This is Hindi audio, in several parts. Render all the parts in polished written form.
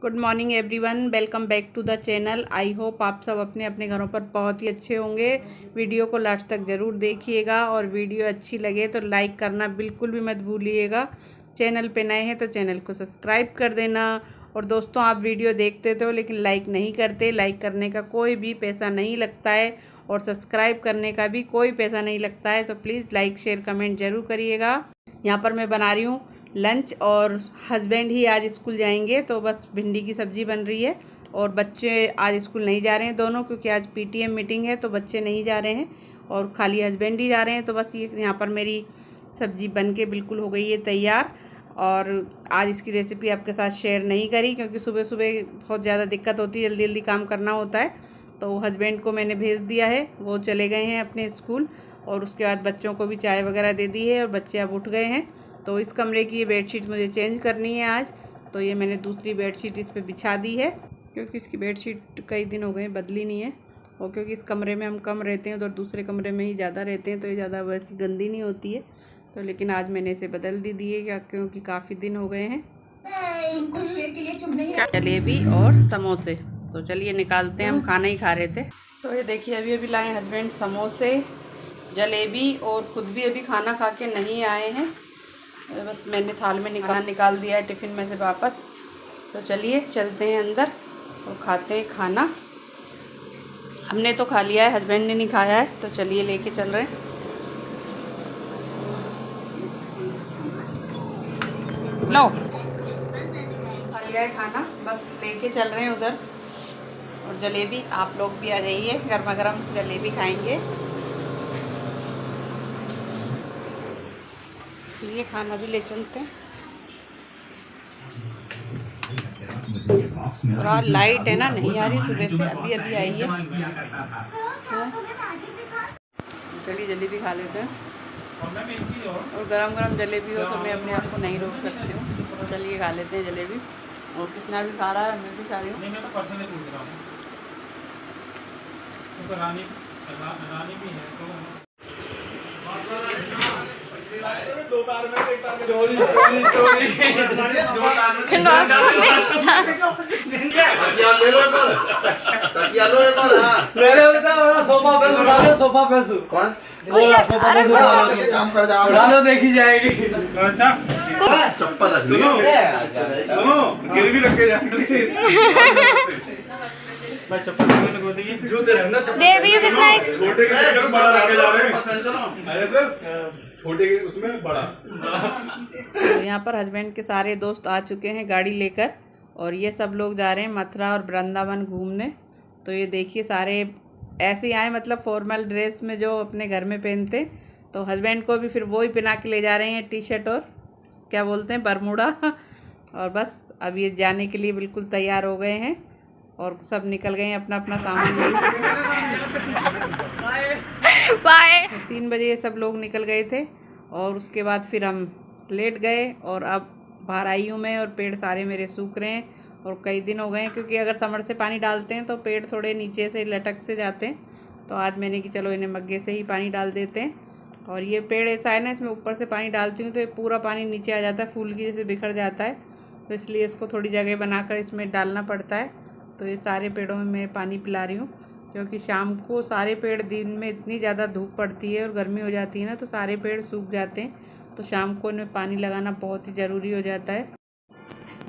Good morning everyone, welcome back to the channel. I hope आप सब अपने अपने घरों पर बहुत ही अच्छे होंगे। वीडियो को लास्ट तक ज़रूर देखिएगा और वीडियो अच्छी लगे तो लाइक करना बिल्कुल भी मत भूलिएगा। चैनल पे नए हैं तो चैनल को सब्सक्राइब कर देना। और दोस्तों, आप वीडियो देखते तो लेकिन लाइक नहीं करते। लाइक करने का कोई भी पैसा नहीं लगता है और सब्सक्राइब करने का भी कोई पैसा नहीं लगता है, तो प्लीज़ लाइक शेयर कमेंट ज़रूर करिएगा। यहाँ पर मैं बना रही हूँ लंच और हस्बैंड ही आज स्कूल जाएंगे, तो बस भिंडी की सब्ज़ी बन रही है। और बच्चे आज स्कूल नहीं जा रहे हैं दोनों, क्योंकि आज पीटीएम मीटिंग है, तो बच्चे नहीं जा रहे हैं और खाली हस्बैंड ही जा रहे हैं। तो बस ये यहाँ पर मेरी सब्ज़ी बन के बिल्कुल हो गई है तैयार। और आज इसकी रेसिपी आपके साथ शेयर नहीं करी, क्योंकि सुबह सुबह बहुत ज़्यादा दिक्कत होती है, जल्दी जल्दी काम करना होता है। तो हस्बैंड को मैंने भेज दिया है, वो चले गए हैं अपने स्कूल। और उसके बाद बच्चों को भी चाय वगैरह दे दी है और बच्चे अब उठ गए हैं। तो इस कमरे की ये बेडशीट मुझे चेंज करनी है आज, तो ये मैंने दूसरी बेडशीट इस पे बिछा दी है, क्योंकि इसकी बेडशीट कई दिन हो गए बदली नहीं है। और क्योंकि इस कमरे में हम कम रहते हैं, उधर दूसरे कमरे में ही ज़्यादा रहते हैं, तो ये ज़्यादा वैसी गंदी नहीं होती है। तो लेकिन आज मैंने इसे बदल दी है, क्योंकि काफ़ी दिन हो गए हैं। जलेबी और समोसे, तो चलिए निकालते हैं। हम खाना ही खा रहे थे, तो ये देखिए अभी लाए हस्बैंड समोसे, जलेबी, और खुद भी अभी खाना खा के नहीं आए हैं। बस मैंने थाल में निकाल दिया है टिफ़िन में से वापस। तो चलिए चलते हैं अंदर और खाते हैं खाना। हमने तो खा लिया है, हस्बैंड ने नहीं खाया है, तो चलिए लेके चल रहे हैं। लो, खा लिया है खाना, बस लेके चल रहे हैं उधर। और जलेबी, आप लोग भी आ जाइए, गर्मा गर्म जलेबी खाएंगे। ये खाना भी ले चलते हैं। और आज लाइट है ना, नहीं आ रही, सुबह से अभी आई है। चलिए जलेबी खा लेते हैं। और गरम गरम जलेबी हो तो मैं अपने आप को नहीं रोक सकती हूँ। तो चलिए खा लेते हैं जलेबी। और कृष्णा भी खा रहा है, मैं भी खा रही हूँ। चोरी सोफा पैसू देखी जाएगी। चप्पल गिर भी रख के जाएंगे। जूते दे दिए किसने? छोटे के बड़ा रखे जा रहे हैं, छोटे के उसमें बड़ा। तो यहाँ पर हस्बैंड के सारे दोस्त आ चुके हैं गाड़ी लेकर, और ये सब लोग जा रहे हैं मथुरा और वृंदावन घूमने। तो ये देखिए सारे ऐसे ही आए, मतलब फॉर्मल ड्रेस में जो अपने घर में पहनते। तो हस्बैंड को भी फिर वो ही पहना के ले जा रहे हैं, टी शर्ट और क्या बोलते हैं, बरमूडा। और बस अब ये जाने के लिए बिल्कुल तैयार हो गए हैं और सब निकल गए हैं अपना अपना सामान लेकर। बाय। 3 बजे ये सब लोग निकल गए थे और उसके बाद फिर हम लेट गए। और अब बाहर आई हूँ मैं, और पेड़ सारे मेरे सूख रहे हैं और कई दिन हो गए हैं, क्योंकि अगर समर से पानी डालते हैं तो पेड़ थोड़े नीचे से लटक से जाते हैं। तो आज मैंने कि चलो इन्हें मग्गे से ही पानी डाल देते हैं। और ये पेड़ ऐसा है ना, इसमें ऊपर से पानी डालती हूँ तो ये पूरा पानी नीचे आ जाता है, फूल की जैसे बिखर जाता है। तो इसलिए इसको थोड़ी जगह बनाकर इसमें डालना पड़ता है। तो ये सारे पेड़ों में मैं पानी पिला रही हूँ, क्योंकि शाम को सारे पेड़, दिन में इतनी ज़्यादा धूप पड़ती है और गर्मी हो जाती है ना, तो सारे पेड़ सूख जाते हैं। तो शाम को इनमें पानी लगाना बहुत ही ज़रूरी हो जाता है।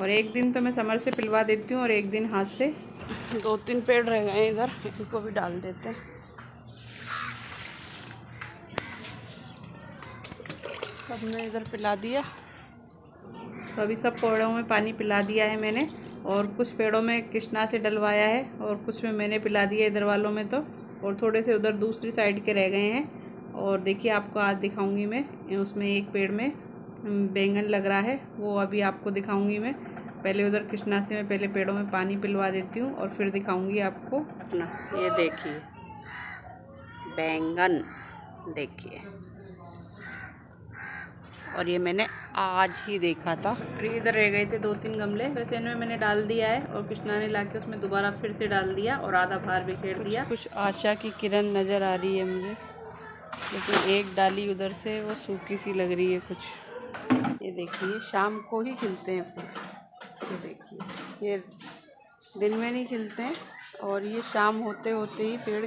और एक दिन तो मैं समर से पिलवा देती हूँ और एक दिन हाथ से। 2-3 पेड़ रह गए हैं इधर, इनको भी डाल देते हैं। अब मैं इधर पिला दिया, तो अभी सब पेड़ों में पानी पिला दिया है मैंने। और कुछ पेड़ों में कृष्णा से डलवाया है और कुछ में मैंने पिला दिया इधर वालों में तो। और थोड़े से उधर दूसरी साइड के रह गए हैं। और देखिए आपको आज दिखाऊंगी मैं, उसमें एक पेड़ में बैंगन लग रहा है, वो अभी आपको दिखाऊंगी मैं। पहले उधर कृष्णा से मैं पहले पेड़ों में पानी पिलवा देती हूँ और फिर दिखाऊंगी आपको अपना। ये देखिए बैंगन, देखिए। और ये मैंने आज ही देखा था। इधर रह गए थे 2-3 गमले, वैसे इनमें मैंने डाल दिया है और कृष्णा ने लाके उसमें दोबारा फिर से डाल दिया और आधा बाहर बिखेर दिया। कुछ आशा की किरण नज़र आ रही है मुझे, लेकिन एक डाली उधर से वो सूखी सी लग रही है कुछ। ये देखिए शाम को ही खिलते हैं फूल। ये देखिए ये दिन में नहीं खिलते हैं और ये शाम होते होते ही पेड़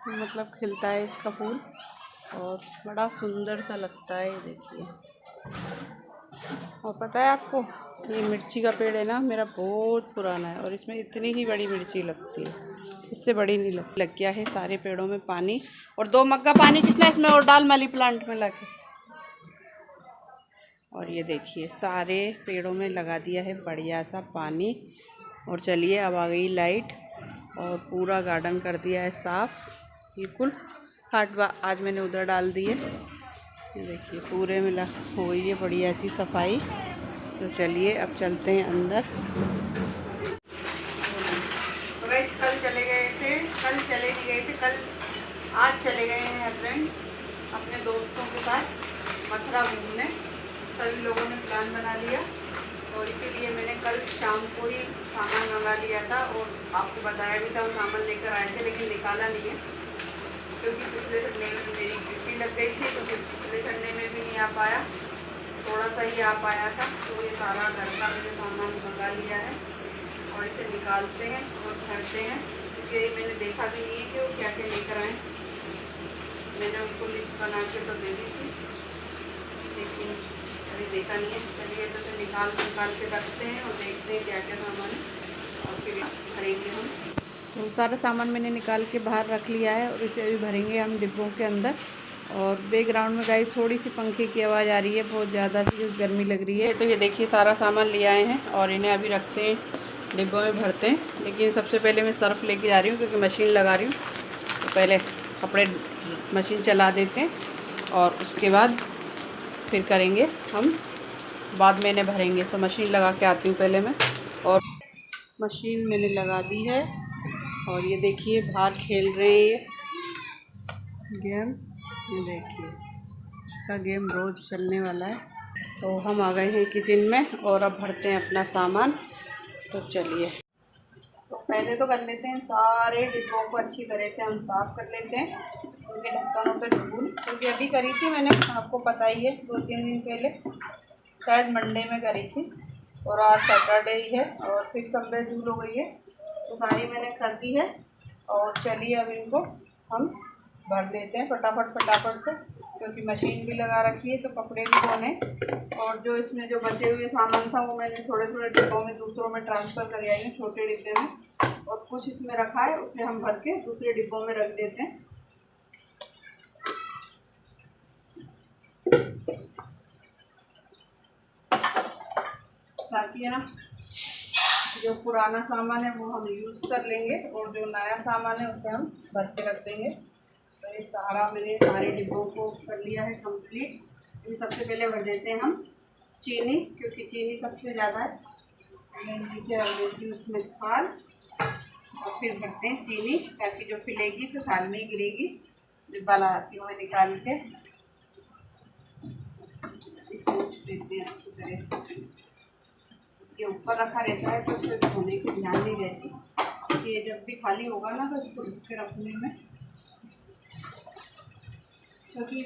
मतलब खिलता है इसका फूल और बड़ा सुंदर सा लगता है। ये देखिए। और पता है आपको, ये मिर्ची का पेड़ है ना, मेरा बहुत पुराना है और इसमें इतनी ही बड़ी मिर्ची लगती है, इससे बड़ी नहीं लग गया है सारे पेड़ों में पानी। और 2 मग्गा पानी कितना इसमें और डाल मनी प्लांट में लगे। और ये देखिए सारे पेड़ों में लगा दिया है बढ़िया सा पानी। और चलिए अब आ गई लाइट और पूरा गार्डन कर दिया है साफ़ बिल्कुल। खाट आज मैंने उधर डाल दिए। ये देखिए पूरे में हो गई है बढ़िया सी सफाई। तो चलिए अब चलते हैं अंदर। तो भाई कल चले गए थे, कल चले नहीं गए थे, आज चले गए हैं हस्बैंड अपने दोस्तों के साथ मथुरा घूमने। सभी लोगों ने प्लान बना लिया और इसीलिए मैंने कल शाम को ही सामान मंगा लिया था और आपको बताया भी था, वो सामान लेकर आए थे लेकिन निकाला नहीं है क्योंकि पिछले संडे में मेरी ड्यूटी लग गई थी, तो फिर पिछले संडे में भी नहीं आ पाया, थोड़ा सा ही आ पाया था। तो ये सारा घर का मैंने सामान मंगा लिया है और इसे निकालते हैं और भरते हैं क्योंकि मैंने देखा भी नहीं है कि वो क्या क्या लेकर आए। मैंने उनको लिस्ट बना के तो दे दी थी लेकिन अभी देखा नहीं है। चलिए तो इसे निकाल के रखते हैं और देखते हैं क्या क्या सामान है और फिर भरेंगे हम। तो सारा सामान मैंने निकाल के बाहर रख लिया है और इसे अभी भरेंगे हम डिब्बों के अंदर। और बैकग्राउंड में गाइस थोड़ी सी पंखे की आवाज़ आ रही है, बहुत ज़्यादा सी गर्मी लग रही है। तो ये देखिए सारा सामान ले आए हैं और इन्हें अभी रखते हैं डिब्बों में भरते हैं। लेकिन सबसे पहले मैं सर्फ़ लेके जा रही हूँ क्योंकि मशीन लगा रही हूँ, तो पहले कपड़े मशीन चला देते हैं और उसके बाद फिर करेंगे हम, बाद में इन्हें भरेंगे। तो मशीन लगा के आती हूँ पहले मैं। और मशीन मैंने लगा दी है और ये देखिए बाहर खेल रहे हैं ये गेम। ये देखिए इसका गेम रोज़ चलने वाला है। तो हम आ गए हैं किचन में और अब भरते हैं अपना सामान। तो चलिए तो पहले तो कर लेते हैं सारे डिब्बों को अच्छी तरह से हम साफ़ कर लेते हैं, उनके ढक्कनों पे धूल, क्योंकि अभी करी थी मैंने, आपको पता ही है 2-3 दिन पहले, शायद मंडे में करी थी और आज सैटरडे ही है और फिर संडे धूल हो गई है। तो सारी मैंने कर दी है और चलिए अब इनको हम भर लेते हैं फटाफट से, क्योंकि मशीन भी लगा रखी है तो कपड़े भी धोने। और जो इसमें जो बचे हुए सामान था वो मैंने थोड़े डिब्बों में दूसरों में ट्रांसफ़र कर आई हूँ, छोटे डिब्बे में, और कुछ इसमें रखा है उसे हम भर के दूसरे डिब्बों में रख देते हैं। बाकी है ना जो पुराना सामान है वो हम यूज़ कर लेंगे और जो नया सामान है उसे हम भर के रख देंगे। तो ये सारा मैंने सारे डिब्बों को कर लिया है कंप्लीट। इन सबसे पहले भर देते हैं हम चीनी, क्योंकि चीनी सबसे ज़्यादा है। नीचे रख देती हूँ उसमें थाल और फिर भरते हैं चीनी, ताकि जो फिलेगी तो थाल में ही गिरेगी। डिब्बा लगाती हूँ मैं निकाल के, पोंछ देते हैं अच्छी तरह से। ये ऊपर रखा रहता है तो उसमें धोने की ध्यान नहीं रहती, क्योंकि ये जब भी खाली होगा ना तो इसको ढक के रखने में, क्योंकि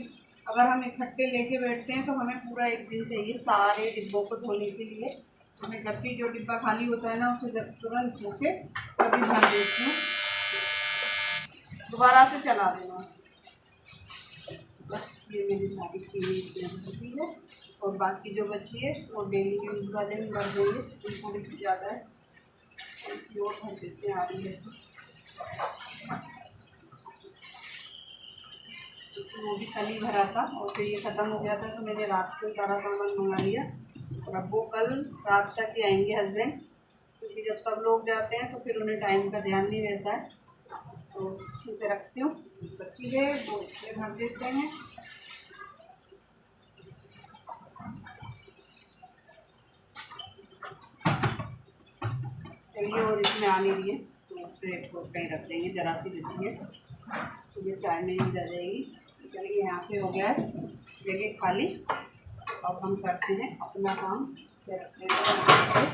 अगर हम इकट्ठे लेके बैठते हैं तो हमें पूरा एक दिन चाहिए सारे डिब्बों को धोने के लिए। हमें जब भी जो डिब्बा खाली होता है ना उसे जब तुरंत धो के तभी भर देती हूँ, दोबारा से चला देना। बस ये मेरी सारी चीज़ें होती है और बाकी जो बची है वो डेली यूज़ वाले में भर देंगे। थोड़ी सी ज़्यादा है और इसकी और भर देते हैं आ रही है तो वो भी कल ही भरा था और फिर ये ख़त्म हो गया था तो मैंने रात को सारा सामान मंगा लिया। और अब वो कल रात तक ही आएंगे हस्बैंड, क्योंकि जब सब लोग जाते हैं तो फिर उन्हें टाइम का ध्यान नहीं रहता है। तो इसे रखती हूँ, बच्ची है वो इसमें भर देते हैं। चलिए और इसमें आने दिए तो उसे कहीं रख देंगे, ज़रा सी बची है तो ये चाय में यूज आ जाएगी। चलिए यहाँ से हो गया है जगह खाली। अब हम करते हैं अपना काम, से रख देते हैं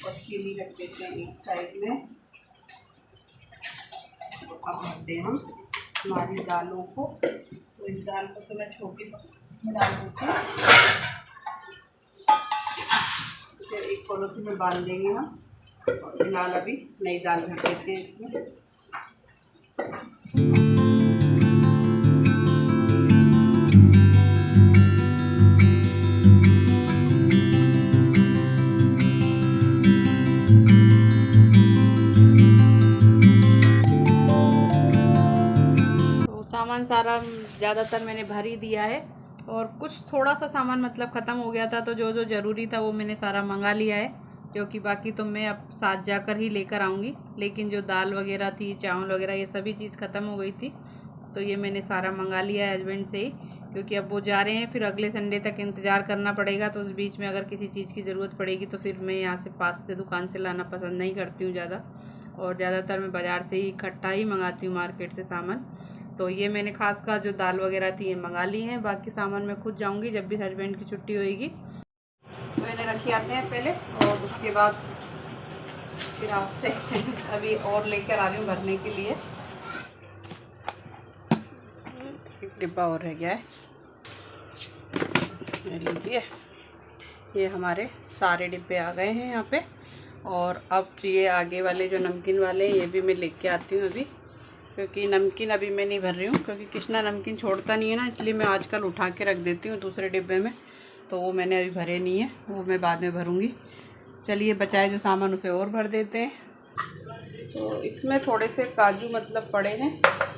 और चीनी रख देते हैं एक साइड में। अब भरते हैं हम हमारी दालों को। तो इस दाल को तो मैं छोटी डाल दूँगी इसे एक पॉलिथीन में बांध देंगे हम। फिलहाल अभी नई दाल भर देते हैं इसमें। तो सामान सारा ज़्यादातर मैंने भर ही दिया है, और कुछ थोड़ा सा सामान मतलब ख़त्म हो गया था, तो जो जो ज़रूरी था वो मैंने सारा मंगा लिया है, क्योंकि बाकी तो मैं अब साथ जाकर ही लेकर आऊँगी। लेकिन जो दाल वगैरह थी, चावल वगैरह, ये सभी चीज़ ख़त्म हो गई थी, तो ये मैंने सारा मंगा लिया है हस्बैंड से ही, क्योंकि अब वो जा रहे हैं, फिर अगले संडे तक इंतज़ार करना पड़ेगा। तो उस बीच में अगर किसी चीज़ की ज़रूरत पड़ेगी तो फिर मैं यहाँ से पास से दुकान से लाना पसंद नहीं करती हूँ ज़्यादा, और ज़्यादातर मैं बाज़ार से ही इकट्ठा ही मंगाती हूँ मार्केट से सामान। तो ये मैंने खासकर जो दाल वगैरह थी ये मंगा ली हैं। बाकी सामान मैं खुद जाऊँगी जब भी हस्बैंड की छुट्टी होएगी। तो इन्हें रखी आते हैं पहले, और उसके बाद फिर आपसे अभी और लेकर आ रही हूँ भरने के लिए। एक डिब्बा और रह गया है, ले लीजिए। ये हमारे सारे डिब्बे आ गए हैं यहाँ पे। और अब ये आगे वाले जो नमकीन वाले हैं ये भी मैं लेके आती हूँ अभी, क्योंकि नमकीन अभी मैं नहीं भर रही हूँ, क्योंकि कृष्णा नमकीन छोड़ता नहीं है ना, इसलिए मैं आजकल उठा के रख देती हूँ दूसरे डिब्बे में। तो वो मैंने अभी भरे नहीं है, वो मैं बाद में भरूँगी। चलिए बचाए जो सामान उसे और भर देते हैं। तो इसमें थोड़े से काजू मतलब पड़े हैं,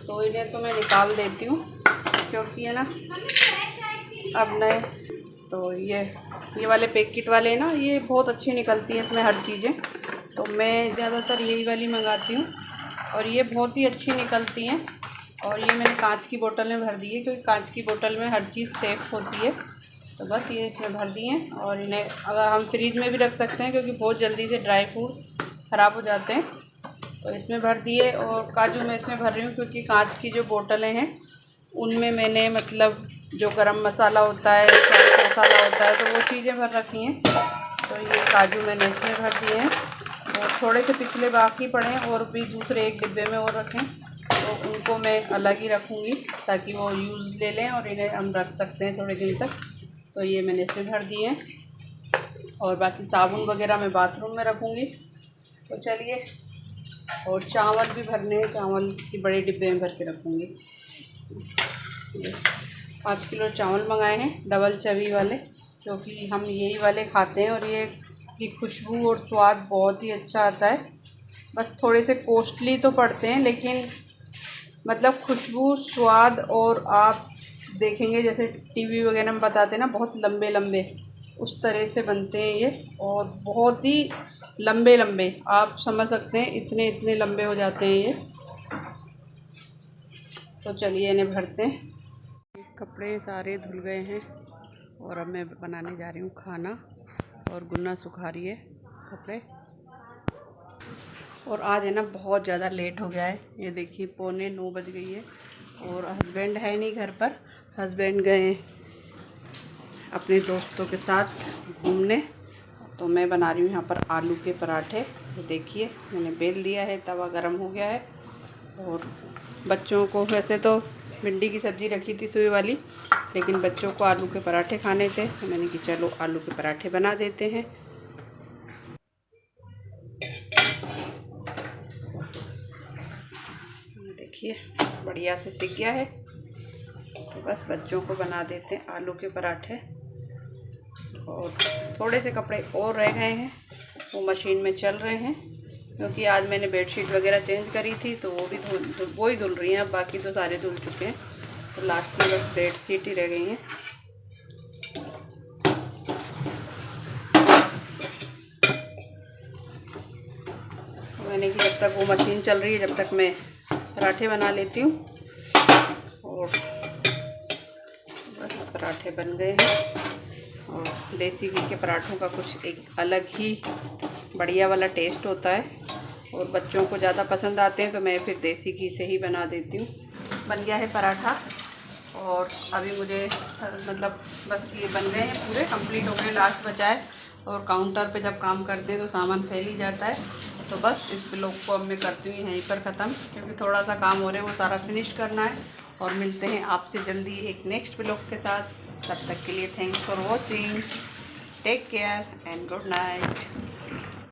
तो इन्हें तो मैं निकाल देती हूँ, क्योंकि है ना अब नए तो ये वाले पैकेट वाले हैं ना, ये बहुत अच्छी निकलती है इसमें हर चीज़ें। तो मैं ज़्यादातर यही वाली मंगाती हूँ, और ये बहुत ही अच्छी निकलती हैं। और ये मैंने कांच की बोतल में भर दी है, क्योंकि कांच की बोतल में हर चीज़ सेफ़ होती है। तो बस ये इसमें भर दी हैं, और इन्हें अगर हम फ्रिज में भी रख सकते हैं, क्योंकि बहुत जल्दी से ड्राई फ्रूट ख़राब हो जाते हैं। तो इसमें भर दिए, और काजू मैं इसमें भर रही हूँ, क्योंकि कांच की जो बोतलें हैं उनमें मैंने मतलब जो गरम मसाला होता है, चाट मसाला होता है, तो वो चीज़ें भर रखी हैं। तो ये काजू मैंने इसमें भर दिए हैं, और थोड़े से पिछले बाकी पड़े हैं, और भी दूसरे एक डिब्बे में और रखें, तो उनको मैं अलग ही रखूँगी ताकि वो यूज़ ले लें, और इन्हें हम रख सकते हैं थोड़े दिन तक। तो ये मैंने इसमें भर दिए हैं, और बाकी साबुन वगैरह मैं बाथरूम में रखूँगी। तो चलिए, और चावल भी भरने हैं, चावल किसी बड़े डिब्बे में भर के रखूँगी। 5 किलो चावल मंगाए हैं डबल चवी वाले, क्योंकि हम यही वाले खाते हैं, और ये की खुशबू और स्वाद बहुत ही अच्छा आता है। बस थोड़े से कॉस्टली तो पड़ते हैं, लेकिन मतलब खुशबू, स्वाद, और आप देखेंगे जैसे टीवी वगैरह में बताते हैं ना, बहुत लंबे लंबे उस तरह से बनते हैं ये, और बहुत ही लंबे लंबे, आप समझ सकते हैं इतने इतने लंबे हो जाते हैं ये। तो चलिए इन्हें भरते हैं। कपड़े सारे धुल गए हैं, और अब मैं बनाने जा रही हूँ खाना, और गुन्ना सुखा रही है कपड़े। और आज है ना बहुत ज़्यादा लेट हो गया है, ये देखिए 8:45 बज गई है, और हस्बैंड है नहीं घर पर। हस्बैंड गए अपने दोस्तों के साथ घूमने। तो मैं बना रही हूँ यहाँ पर आलू के पराठे। ये देखिए मैंने बेल दिया है, तवा गरम हो गया है। और बच्चों को वैसे तो भिंडी की सब्ज़ी रखी थी सुबह वाली, लेकिन बच्चों को आलू के पराठे खाने थे, तो मैंने कि चलो आलू के पराठे बना देते हैं। देखिए बढ़िया से सिक गया है, तो बस बच्चों को बना देते हैं आलू के पराठे। और थोड़े से कपड़े और रह गए हैं, वो मशीन में चल रहे हैं, क्योंकि आज मैंने बेडशीट वगैरह चेंज करी थी, तो वो भी वो ही धुल रही हैं। अब बाकी तो सारे धुल चुके हैं, तो लास्ट में बस बेडशीट ही रह गई हैं। तो मैंने कि जब तक वो मशीन चल रही है, जब तक मैं पराठे बना लेती हूँ। और बस पराठे बन गए हैं, और देसी घी के पराठों का कुछ एक अलग ही बढ़िया वाला टेस्ट होता है, और बच्चों को ज़्यादा पसंद आते हैं, तो मैं फिर देसी घी से ही बना देती हूँ। बन गया है पराठा, और अभी मुझे मतलब बस ये बन गए हैं, पूरे कंप्लीट हो गए, लास्ट बचा है। और काउंटर पे जब काम करते हैं तो सामान फैल ही जाता है, तो बस इस ब्लॉग को अब मैं करती हूँ यहीं पर ख़त्म, क्योंकि थोड़ा सा काम हो रहा है, वो सारा फिनिश करना है। और मिलते हैं आपसे जल्दी एक नेक्स्ट ब्लॉग के साथ। तब तक के लिए thanks for watching. Take care and good night.